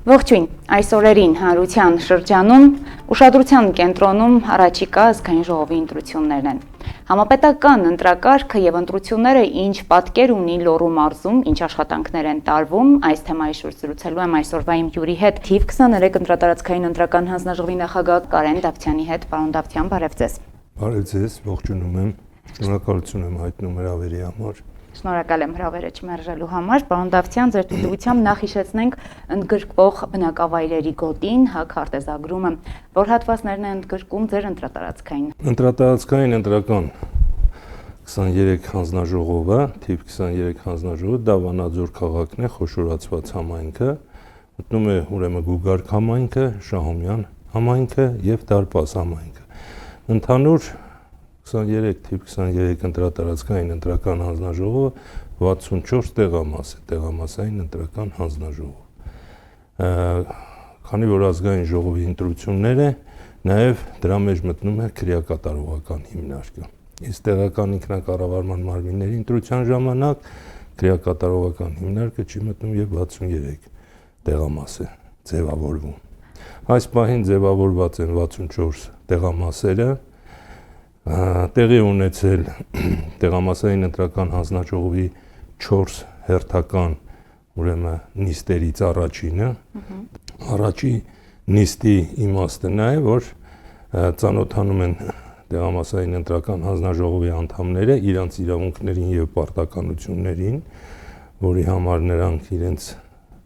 Ողջույն, այս օրերին հանրության շրջանում ուշադրության կենտրոնում առաջիկա ազգային ժողովի ընտրություններն են։ Համապետական ընտրակարգը եւ ընտրությունները ինչ պատկեր ունի Լոռու մարզում, ինչ աշխատանքներ են տարվում, այս թեմայի շուրջ զրուցելու եմ այսօրվա իմ հյուրի հետ, թիվ 23 ընտրատարածքային ընտրական հանձնաժողովի նախագահ Կարեն Դավթյանի հետ։ Պարոն Դավթյան, բարև ձեզ։ Բարև ձեզ, ողջունում եմ, շնորհակալություն եմ հայտնում հրավերի համար։ Շնորհակալ եմ հրավերը չմերժելու համար։ Պարոն Դավթյան, ձեր թույլտվությամբ նախ հիշեցնենք ընդգրկվող բնակավայրերի գոտին, քարտեզագրումը, որ հատվածներն են ընդգրկում ձեր ընտրատարածքային։ Ընտրատարածքային ընտրական 23 հանձնաժողովը, թիվ 23 հանձնաժողովը դա Վանաձոր քաղաքն է, խոշորացված համայնքը, մտնում է ուրեմն Գուգարք համայնքը, Շահումյան համայնքը եւ Դարպաս համայնքը։ Ընդհանուր 23 թիվ 23 ընտրատարածքային ընտրական հանձնաժողովը 64 տեղամաս է, տեղամասային ընտրական հանձնաժողով։ Քանի որ ազգային ժողովի ընտրություններ է, նաև դրա մեջ մտնում է քրեակատարողական հիմնարկը։ Իսկ տեղական ինքնակառավարման մարմինների ընտրության ժամանակ քրեակատարողական հիմնարկը չի մտնում եւ 63 տեղամաս է ձևավորվում։ Այս պահին ձևավորված են 64 տեղամասերը, տեղի ունեցել տեղամասային ընտրական հանձնաժողովի 4 հերթական ուրեմն նիստերից առաջինը, առաջի նիստի իմաստը նա է, որ ծանոթանում են տեղամասային ընտրական հանձնաժողովի անդամները իրենց իրավունքներին եւ պարտականություններին, որի համար նրանք իրենց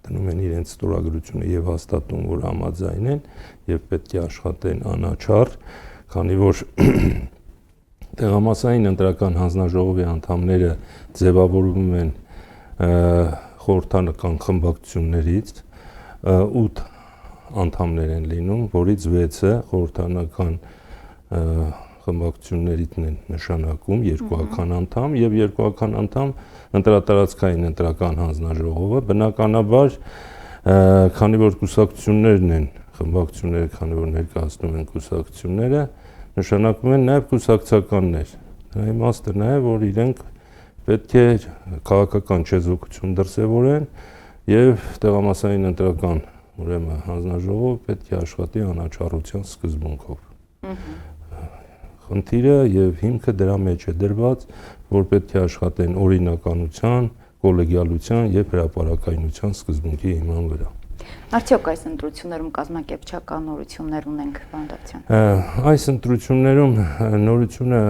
դնում են իրենց ստորագրությունը եւ հաստատում, որ համաձայն են եւ պետք է աշխատեն անաչառ, քանի որ տեղամասային ընտրական հանձնաժողովի անդամները ձևավորվում են խորհրդանական խմբակցություններից, 8 անդամներ են լինում, որից 6-ը խորհրդանական խմբակցություններից են նշանակում, 2-ական անդամ եւ 2-ական անդամ ընտրատարածքային ընտրական հանձնաժողովը, բնականաբար, քանի որ կուսակցություններն են, խմբակցությունները, քանի որ ներկայացնում են կուսակցությունները, նշանակում են նաև կուսակցականներ։ Դրա իմաստը նա է, որ իրենք պետք է քաղաքական չեզոքություն դրսևորեն եւ տեղամասային ընտրական ուրեմն հանձնաժողովը պետք է աշխատի անաչառության սկզբունքով։ Խնդիրը եւ հիմքը դրա մեջ է դրված, որ պետք է աշխատեն օրինականության, կոլեգիալության եւ հրապարակայնության սկզբունքի հիման վրա։ Արդյոք այս ընտրություններում կազմակերպչական նորություններ ունենք, պարոն Դավթյան։ Այս ընտրություններում նորությունը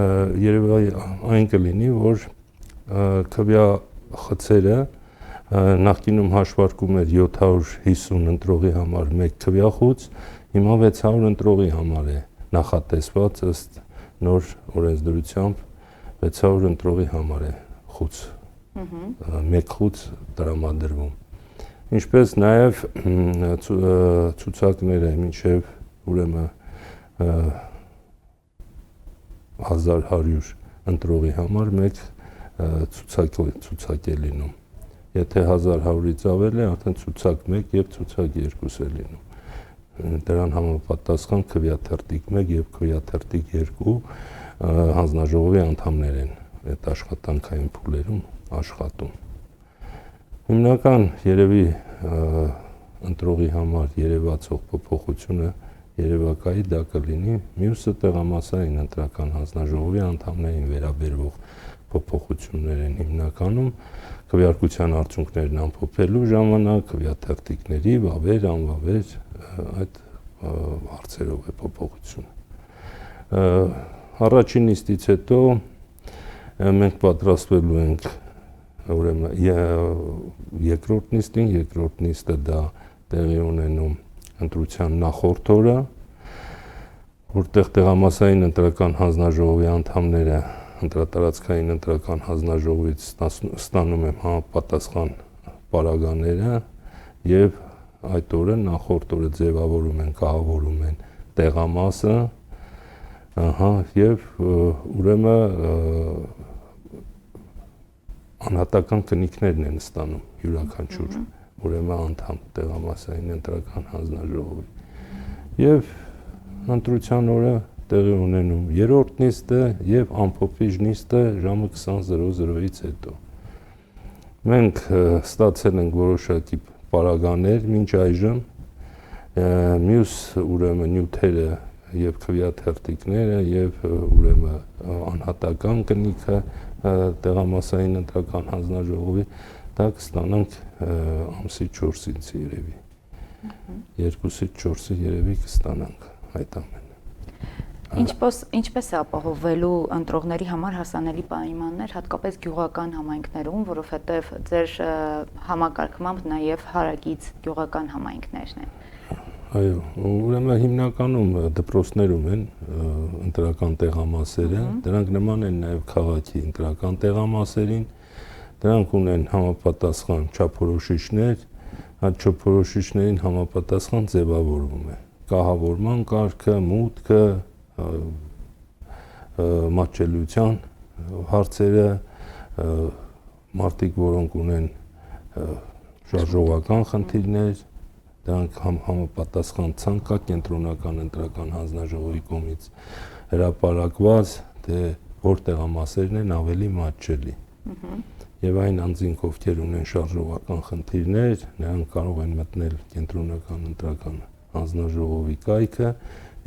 երևի այն կլինի, որ քվյա խցերը նախկինում հաշվարկում էր 750 ընտրողի համար 1 քվյախոց, հիմա 600 ընտրողի համար է նախատեսված ըստ նոր օրենսդրությամբ 600 ընտրողի համար է խոց, 1 խոց տրամադրվում։ Ինչպես նաև ցուցակները մինչև ուրեմն 1100 ընտրողի համար մեկ ցուցակ է լինում։ Եթե 1100-ից ավել է, արդեն ցուցակ 1 եւ ցուցակ 2 է լինում։ Դրան համապատասխան քվյաթերթիկ 1 եւ քվյաթերթիկ 2 հանձնաժողովի անդամներ են այդ աշխատանքային փուլերում աշխատում։ Հիմնական երևի ընտրողի համար երևացող փոփոխությունը երևակայի դա կլինի մյուսը տեղամասային ընտրական հանձնաժողովի անդամներին վերաբերող փոփոխություններ են հիմնականում քվեարկության արդյունքներն ամփոփելու ժամանակ քվեաթերթիկների վավեր, անվավեր այդ հարցերով է փոփոխությունը։ Առաջին նիստից հետո մենք պատրաստվելու ենք ուրեմն երկրորդ նիստը դա տեղի ունենում ընտրության նախորդ օրը, որտեղ տեղամասային ընտրական հանձնաժողովի անդամները ընտրատարածքային ընտրական հանձնաժողովից ստանում են համապատասխան պարագաները եւ այդ օրը նախորդ օրը ձևավորում են, կահավորում են տեղամասը, եւ ուրեմն անհատական կնիքներն են ստանում յուրաքանչյուր ուրեմն անդամ տեղամասային ընտրական հանձնաժողովի։ Եվ ընտրության օրը տեղի ունենում երրորդ նիստը եւ ամփոփիչ նիստը ժամը 20:00-ից հետո։ Մենք ստացել ենք որոշակի պարագաներ մինչ այժմ Մյուս ուրեմն նյութերը եւ քվեաթերթիկները եւ ուրեմն անհատական կնիքը տեղամասային ընտրական հանձնաժողովի դա կստանանք ամսի 4-ից երևի 2-ից 4-ը երևի կստանանք այդ ամենը ինչպես է ապահովվելու ընտրողների համար հասանելի պայմաններ հատկապես գյուղական համայնքներում, որովհետև ձեր համակարգմամբ նաև հարակից գյուղական համայնքներն են։ Այո, ուրեմն հիմնականում դպրոցներում են ընտրական տեղամասերը, դրանք նման են նաև քաղաքի ընտրական տեղամասերին, դրանք ունեն համապատասխան չափորոշիչներ, այդ չափորոշիչներին համապատասխան ձևավորվում է կահավորման կարգը, մուտքը, մատչելիության հարցերը, մարդիկ, որոնք ունեն շարժողական խնդիրներ, դրանք համապատասխան ցանկա կենտրոնական ընտրական հանձնաժողովի կողմից հրապարակված, թե որ տեղամասերն են ավելի մատչելի։ Եվ այն անձինք, ովքեր ունեն շարժողական խնդիրներ, նրանք կարող են մտնել կենտրոնական ընտրական հանձնաժողովի կայքը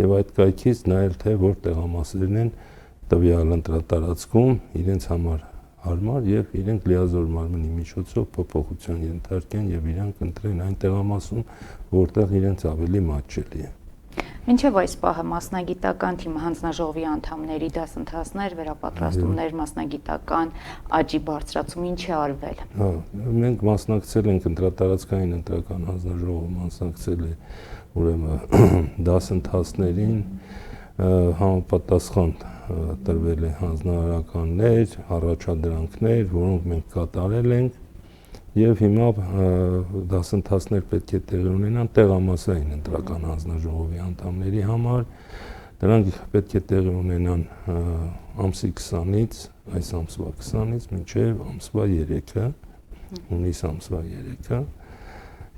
եւ այդ կայքից նայել թե որ տեղամասերն են տվյալ ընտրատարածքում իրենց համար հարմար եւ իրենք լիազոր մարմնի միջոցով փոփոխության ենթարկեն եւ իրանք ընտրեն այն տեղամասում, որտեղ իրենց ավելի մատչելի է։ Մինչև այս պահը մասնագիտական թիմը հանձնաժողովի անդամների դասընթացներ, վերապատրաստումներ, մասնագիտական աճի բարձրացում ինչ է արվել։ Մենք մասնակցել ենք ընտրատարածքային ընտրական հանձնաժողովը մասնակցել է ուրեմն դասընթացներին, համապատասխան տրվել է հանձնարարականներ, առաջադրանքներ, որոնք մենք կատարել ենք եւ հիմա դասընթացներ պետք է տեղի ունենան տեղամասային ընտրական հանձնաժողովի անդամների համար, դրանք պետք է տեղի ունենան ամսի 20-ից, այս ամսվա 20-ից մինչեւ ամսվա 3-ը, հունիս ամսվա 3-ը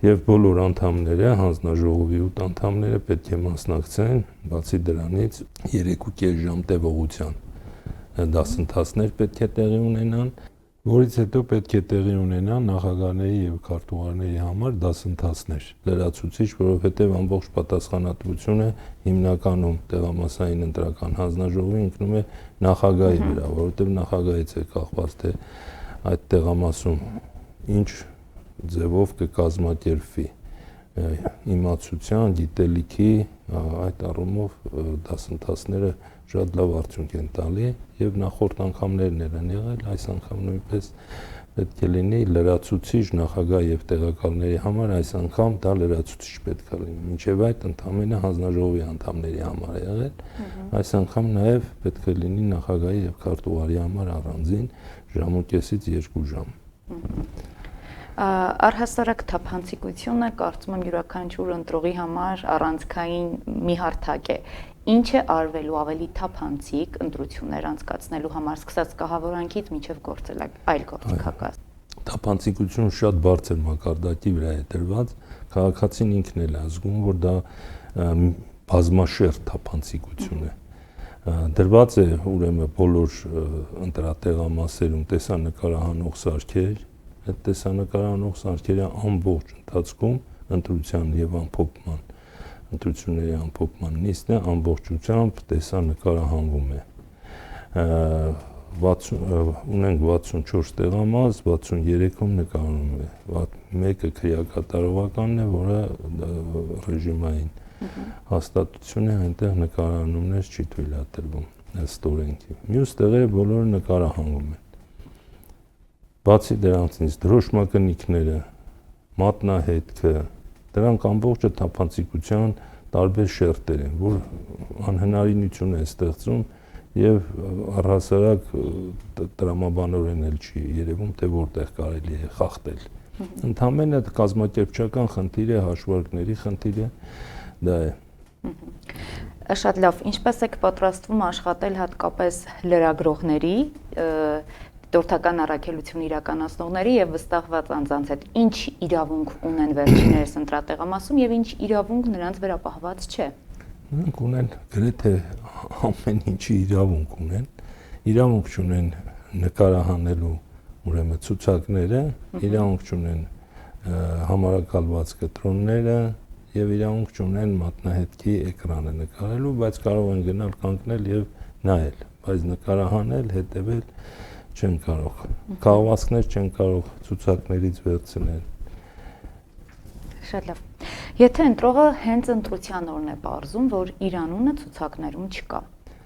եւ բոլոր անդամները, հանձնաժողովի 8 անդամները պետք է մասնակցեն, բացի դրանից 3.5 ժամ տևողության դասընթացներ պետք է տեղի ունենան, որից հետո պետք է տեղի ունենան նախագահների եւ քարտուղարների համար դասընթացներ լրացուցիչ, որովհետեւ ամբողջ պատասխանատվությունը հիմնականում տեղամասային ընտրական հանձնաժողովի ընկնում է նախագահի վրա, որովհետեւ նախագահից է կախված թե այդ տեղամասում ինչ ձևով կկազմակերպվի իմացության, գիտելիքի, այդ առումով դասընթացները շատ լավ արդյունք են տալի եւ նախորդ անգամներն են եղել, այս անգամ նույնպես պետք է լինի լրացուցիչ նախագահ եւ տեղակալների համար, այս անգամ դա լրացուցիչ պետք է լինի։ Մինչեւ այդ ընդամենը հանձնաժողովի անդամների համար է եղել, այս անգամ նաեւ պետք է լինի նախագահի եւ քարտուղարի համար առանձին ժամուկեսից 2 ժամ։ Առհասարակ թափանցիկությունը կարծում եմ յուրաքանչյուր ընտրողի համար առանցքային մի հարթակ է։ Ինչ է արվելու ավելի թափանցիկ ընտրություններ անցկացնելու համար, սկսած կահավորանքից մինչև այլ գործիքակազմ։ Թափանցիկությունը շատ բարձր մակարդակի վրա է դրված, քաղաքացին ինքն էլ է զգում, որ դա բազմաշերտ թափանցիկություն է։ Դրված է ուրեմն բոլոր ընտրատեղամասերում տեսանկարահանող սարքեր, այդ տեսանկարահանող սարքերը ամբողջ ընթացքում ընտրության եւ ամփոփման ընտրությունների ամփոփման նիստը ամբողջությամբ տեսանկարահանվում է։ Ունենք 64 տեղամաս, 63-ում նկարվում է։ Մեկը քրեակատարողականն է, որը ռեժիմային հաստատություն է, այնտեղ նկարահանումներ չի թույլատրվում ըստ օրենքի։ Մյուս տեղերը բոլորը նկարահանվում են։ Բացի դրանից դրոշմակնիկները, մատնահետքը, դրանք ամբողջը թափանցիկության տարբեր շերտեր են, որ անհնարինություն է ստեղծում եւ առհասարակ տրամաբանորեն էլ չի երևում, թե որտեղ կարելի է խախտել։ Ընդհանրապես կազմակերպչական խնդիր է, հաշվարկների խնդիր է, դա է։ Շատ լավ, ինչպես եք պատրաստվում աշխատել հատկապես լրագրողների, դրդական առաքելություն իրականացնողների եւ վստահված անձանց հետ, ինչ իրավունք ունեն վերջիններս ընտրատեղամասում եւ ինչ իրավունք նրանց վերապահված չէ։ Նրանք ունեն գրեթե ամեն ինչի իրավունք ունեն, իրավունք ունեն նկարահանելու ուրեմն ցուցակները, իրավունք ունեն համարակալված կտրոնները, եւ իրավունք չունեն մատնահետքի էկրանը նկարելու, բայց կարող են գնալ կանգնել եւ նայել, բայց նկարահանել, հետեւել չեն կարող։ Կահվածքներ չեն կարող ցուցակներից վերցնել։ Շատ լավ։ Եթե ընտրողը հենց ընտրության օրն է պարզում, որ իր անունը ցուցակներում չկա,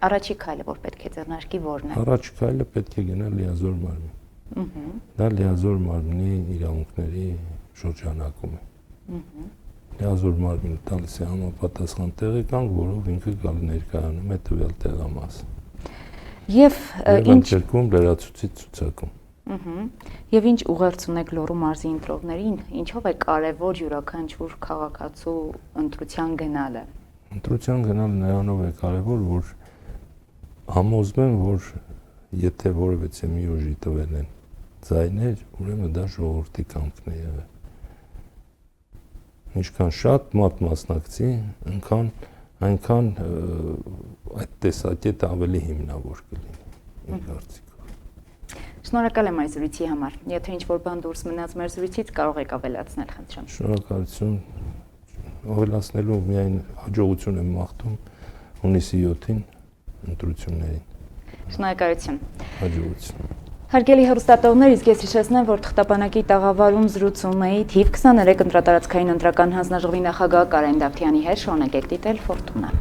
առաջի քայլը որ պետք է ձեռնարկի որն է։ Առաջի քայլը պետք է գնալ լիազոր մարմին։ Դա լիազոր մարմնի իրավունքների շրջանակում է։ Լիազոր մարմինը տալիս է համապատասխան տեղեկանք, որով ինքը գալի ներկայանում է տվյալ տեղամասը։ Եվ ընթերքում լրացուցիչ ցուցակում։ Եվ ինչ ուղերձ ունեք Լոռու մարզի ընտրողներին, ինչով է կարևոր յուրաքանչյուր քաղաքացու ընտրության գնալը։ Ընտրության գնալը նրանով է կարևոր, որ համոզվեն, որ եթե որևէ մի ուժի տվել են ձայներ, ուրեմն դա ժողովրդի կամքն է եղել։ Ինչքան շատ մարդ մասնակցի, այնքան այդ տեսակետը ավելի հիմնավոր կլինի, իմ կարծիքով։ Շնորհակալ եմ այս զրույցի համար։ Եթե ինչ-որ բան դուրս մնաց մեր զրույցից, կարող եք ավելացնել, խնդրեմ։ Շնորհակալություն։ Ավելացնելու միայն հաջողություն եմ մաղթում հունիսի 7-ին ընտրություններին։ Շնորհակալություն։ Հաջողություն։ Հարգելի հեռուստատողներ, իսկ ես հիշեցնեմ, որ թղթապանակի տաղավարում զրուցում էի թիվ 23 ընտրատարածքային ընտրական հանձնաժողովի նախագահ Կարեն Դավթյանի հետ, շարունակեք դիտել Ֆորտունա։